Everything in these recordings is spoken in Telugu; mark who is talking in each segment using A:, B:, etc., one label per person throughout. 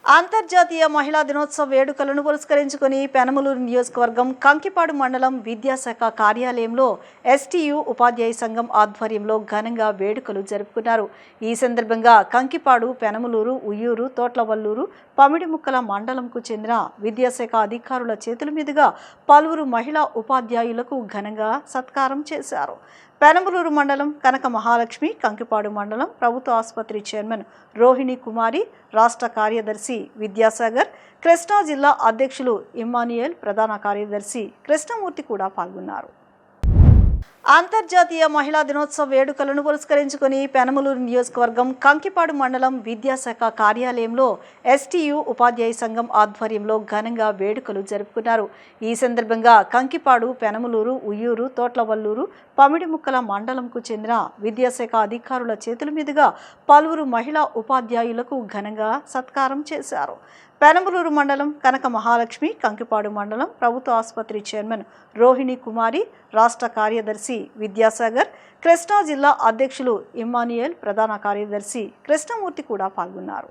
A: అంతర్జాతీయ మహిళా దినోత్సవ వేడుకలను పురస్కరించుకుని పెనమలూరు నియోజకవర్గం కంకిపాడు మండలం విద్యాశాఖ కార్యాలయంలో ఎస్టీయు ఉపాధ్యాయ సంఘం ఆధ్వర్యంలో ఘనంగా వేడుకలు జరుపుకున్నారు. ఈ సందర్భంగా కంకిపాడు, పెనమలూరు, ఉయ్యూరు, తోట్లవల్లూరు, పమిడిముక్కల మండలంకు చెందిన విద్యాశాఖ అధికారుల చేతుల మీదుగా పలువురు మహిళా ఉపాధ్యాయులకు ఘనంగా సత్కారం చేశారు. పెనమలూరు మండలం కనక మహాలక్ష్మి, కంకిపాడు మండలం ప్రభుత్వ ఆసుపత్రి చైర్మన్ రోహిణి కుమారి, రాష్ట్ర కార్యదర్శి విద్యాసాగర్, కృష్ణా జిల్లా అధ్యక్షులు ఇమ్మాన్యుయల్, ప్రధాన కార్యదర్శి కృష్ణమూర్తి కూడా పాల్గొన్నారు. అంతర్జాతీయ మహిళా దినోత్సవ వేడుకలను పురస్కరించుకుని పెనమలూరు నియోజకవర్గం కంకిపాడు మండలం విద్యాశాఖ కార్యాలయంలో ఎస్టీయు ఉపాధ్యాయ సంఘం ఆధ్వర్యంలో ఘనంగా వేడుకలు జరుపుకున్నారు. ఈ సందర్భంగా కంకిపాడు, పెనమలూరు, ఉయ్యూరు, తోట్లవల్లూరు, పమిడిముక్కల మండలంకు చెందిన విద్యాశాఖ అధికారుల చేతుల మీదుగా పలువురు మహిళా ఉపాధ్యాయులకు ఘనంగా సత్కారం చేశారు. పెనమలూరు మండలం కనక మహాలక్ష్మి, కంకిపాడు మండలం ప్రభుత్వ ఆసుపత్రి చైర్మన్ రోహిణి కుమారి, రాష్ట్ర కార్యదర్శి విద్యాసాగర్, కృష్ణా జిల్లా అధ్యక్షులు ఇమ్మాన్యుయల్, ప్రధాన కార్యదర్శి కృష్ణమూర్తి కూడా పాల్గొన్నారు.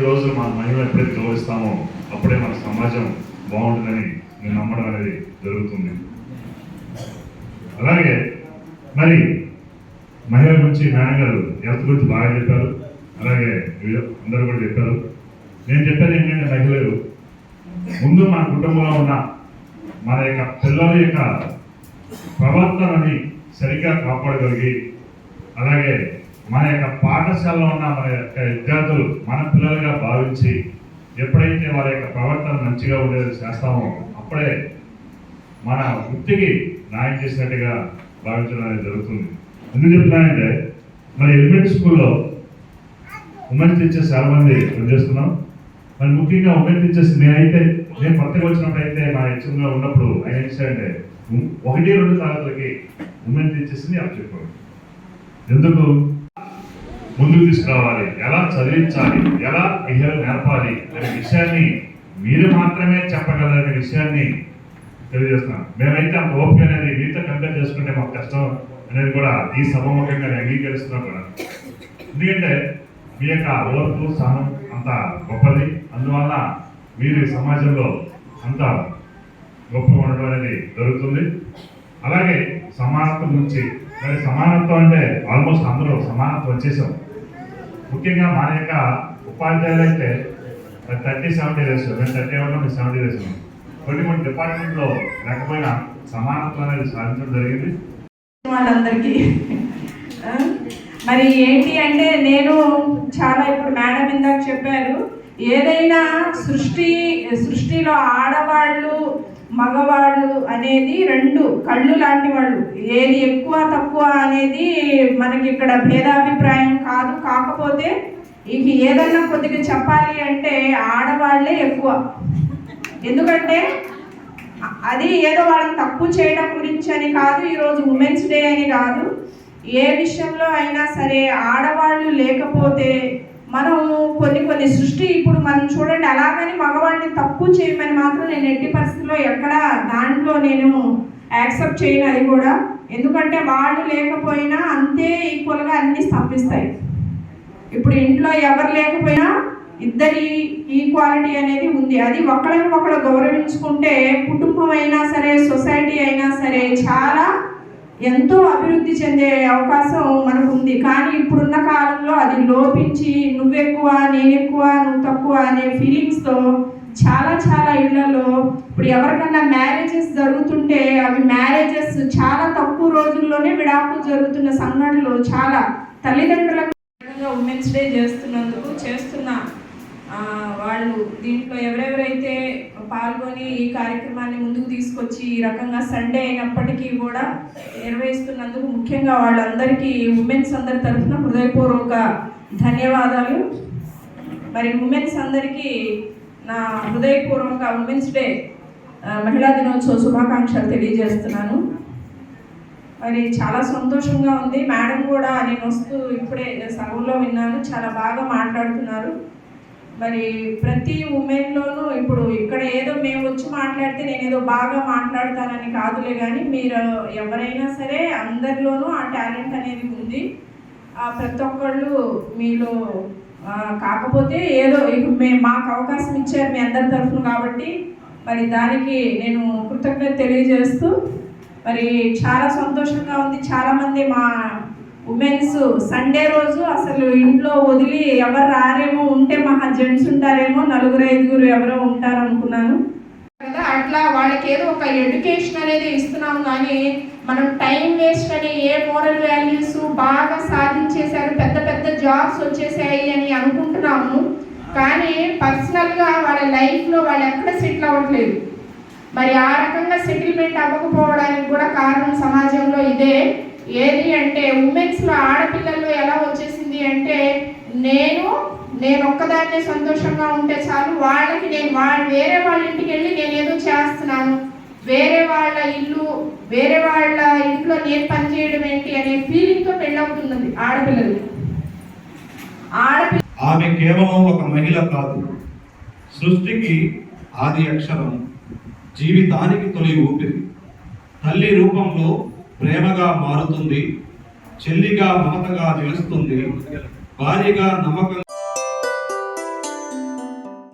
B: రోజులు మన మహిళలు ఎప్పుడైతే గౌరవిస్తామో అప్పుడే మన సమాజం బాగుంటుందని నేను నమ్మడం అనేది జరుగుతుంది. అలాగే మరి మహిళల గురించి మేడం గారు హెల్త్ గురించి బాగా చెప్పారు, అలాగే అందరూ కూడా చెప్పారు. నేను చెప్పేది ఏంటంటే మహిళలు ముందు మన కుటుంబంలో ఉన్న మన యొక్క పిల్లల యొక్క ప్రవర్తనని సరిగ్గా కాపాడగలిగి, అలాగే మన యొక్క పాఠశాలలో ఉన్న మన యొక్క విద్యార్థులు మన పిల్లలుగా భావించి ఎప్పుడైతే వారి యొక్క ప్రవర్తన మంచిగా ఉండేది చేస్తామో అప్పుడే మన వృత్తికి న్యాయం చేసినట్టుగా భావించడం అనేది జరుగుతుంది. ఎందుకు చెప్తున్నానంటే మన ఎలిమెంటరీ స్కూల్లో ఉమెన్ టీచర్స్ చాలా మంది పనిచేస్తున్నాం. మరి ముఖ్యంగా ఉమెన్ టీచర్స్ నేను కొత్తగా వచ్చినప్పుడు అయితే మా హెచ్ఎంలో ఉన్నప్పుడు ఆయన ఏం చేశారంటే 1-2 తరగతులకి ఉమెన్ టీచర్స్ని అప్పచెప్పారు. ఎందుకు ముందుకు తీసుకురావాలి, ఎలా చదివించాలి, ఎలా బిహేవ్ నేర్పాలి అనే విషయాన్ని మీరు మాత్రమే చెప్పగలరనే విషయాన్ని తెలియజేస్తున్నాను. మేమైతే అంత ఓపిక అనేది మీతో కంపేర్ చేసుకుంటే మాకు కష్టం అనేది కూడా ఈ సభముఖంగా అంగీకరిస్తున్నా కూడా. ఎందుకంటే మీ యొక్క ఓర్పు సహనం అంత గొప్పది, అందువల్ల మీరు ఈ సమాజంలో అంత గొప్పగా ఉండడం అనేది జరుగుతుంది. అలాగే సమానత్వం నుంచి, మరి సమానత్వం అంటే ఆల్మోస్ట్ అందరూ సమానత్వం వచ్చేసాం. ముఖ్యంగా మన యొక్క ఉపాధ్యాయులు అయితే 30-70 రేసు, మేము 30 70 రేసు. కొన్ని డిపార్ట్మెంట్లో లేకపోయినా సమానత్వం అనేది సాధించడం జరిగింది.
C: వాళ్ళందరికీ మరి ఏంటి అంటే నేను చాలా ఇప్పుడు మేడం ఇందాక చెప్పారు, ఏదైనా సృష్టిలో ఆడవాళ్ళు మగవాళ్ళు అనేది 2 కళ్ళు లాంటి వాళ్ళు, ఏది ఎక్కువ తక్కువ అనేది మనకి ఇక్కడ భేదాభిప్రాయం కాదు. కాకపోతే ఇక ఏదన్నా కొద్దిగా చెప్పాలి అంటే ఆడవాళ్లే ఎక్కువ. ఎందుకంటే అది ఏదో వాళ్ళని తక్కువ చేయడం గురించి అని కాదు, ఈరోజు ఉమెన్స్ డే అని కాదు, ఏ విషయంలో అయినా సరే ఆడవాళ్ళు లేకపోతే మనం కొన్ని సృష్టి ఇప్పుడు మనం చూడండి, అలాగని మగవాడిని తక్కువ చేయమని మాత్రం నేను ఎట్టి పరిస్థితుల్లో ఎక్కడ దాంట్లో నేను యాక్సెప్ట్ చేయను. అది కూడా ఎందుకంటే వాళ్ళు లేకపోయినా అంతే ఈక్వల్గా అన్ని స్తంభిస్తాయి. ఇప్పుడు ఇంట్లో ఎవరు లేకపోయినా ఇద్దరి ఈక్వాలిటీ అనేది ఉంది. అది ఒకరు గౌరవించుకుంటే కుటుంబం అయినా సరే, సొసైటీ అయినా సరే చాలా ఎంతో అభివృద్ధి చెందే అవకాశం మనకు ఉంది. కానీ ఇప్పుడున్న కాలంలో అది లోపించి నువ్వెక్కువ నేనెక్కువ నువ్వు తక్కువ అనే ఫీలింగ్స్తో చాలా ఇళ్లలో ఇప్పుడు ఎవరికన్నా మ్యారేజెస్ జరుగుతుంటే అవి మ్యారేజెస్ చాలా తక్కువ రోజులు సంఘంలోనే విడాకులు జరుగుతున్న సంఘటనలు చాలా. తల్లిదండ్రులకు ఉమెన్స్ డే చేస్తున్న వాళ్ళు దీంట్లో ఎవరెవరైతే పాల్గొని ఈ కార్యక్రమాన్ని ముందుకు తీసుకొచ్చి ఈ రకంగా సండే అయినప్పటికీ కూడా నిర్వహిస్తున్నందుకు ముఖ్యంగా వాళ్ళందరికీ ఉమెన్స్ అందరి తరఫున హృదయపూర్వక ధన్యవాదాలు. మరి ఉమెన్స్ అందరికీ నా హృదయపూర్వక ఉమెన్స్ డే మహిళా దినోత్సవ శుభాకాంక్షలు తెలియజేస్తున్నాను. మరి చాలా సంతోషంగా ఉంది. మేడం కూడా నేను వస్తూ ఇప్పుడే సభలో విన్నాను, చాలా బాగా మాట్లాడుతున్నారు. మరి ప్రతి ఉమెన్లోనూ ఇప్పుడు ఇక్కడ ఏదో మేము వచ్చి మాట్లాడితే నేను ఏదో బాగా మాట్లాడతానని కాదులే, కానీ మీరు ఎవరైనా సరే అందరిలోనూ ఆ టాలెంట్ అనేది ఉంది. ప్రతి ఒక్కళ్ళు మీలో కాకపోతే ఏదో మాకు అవకాశం ఇచ్చారు మీ అందరి తరఫున, కాబట్టి మరి దానికి నేను కృతజ్ఞత తెలియజేస్తూ మరి చాలా సంతోషంగా ఉంది. చాలామంది మా ఉమెన్స్ సండే రోజు అసలు ఇంట్లో వదిలి ఎవరు రారేమో, ఉంటే మహా జెంట్స్ ఉంటారేమో, 4-5 ఎవరో ఉంటారు అనుకున్నాను కదా. అట్లా వాళ్ళకి ఏదో ఒక ఎడ్యుకేషన్ అనేది ఇస్తున్నాం, కానీ మనం టైం వేస్ట్ అని ఏ మోరల్ వాల్యూస్ బాగా సాధించేశారు, పెద్ద పెద్ద జాబ్స్ వచ్చేసాయి అని అనుకుంటున్నాము, కానీ పర్సనల్గా వాళ్ళ లైఫ్లో వాళ్ళు ఎక్కడ సెటిల్ అవ్వట్లేదు. మరి ఆ రకంగా సెటిల్మెంట్ అవ్వకపోవడానికి కూడా కారణం సమాజంలో ఇదే. ఏది అంటే ఉమెన్స్లో ఆడపిల్లల్లో ఎలా వచ్చేసింది అంటే నేను ఒక్కదాన్నే సంతోషంగా ఉంటే చాలు, వాళ్ళకి వేరే వాళ్ళ ఇంటికి వెళ్ళి నేను ఏదో చేస్తున్నాను, వేరే వాళ్ళ ఇంట్లో నేను పనిచేయడం ఏంటి అనే ఫీలింగ్తో పెళ్ళవుతున్నది ఆడపిల్లలు.
D: ఆమె కేవలం ఒక మహిళ కాదు, సృష్టికి ఆది అక్షరం, జీవితానికి తొలి ఊపిరి. తల్లి రూపంలో ప్రేమగా మారుతుంది, చెల్లిగా మమతగా నిలుస్తుంది, భార్యగా నమ్మకం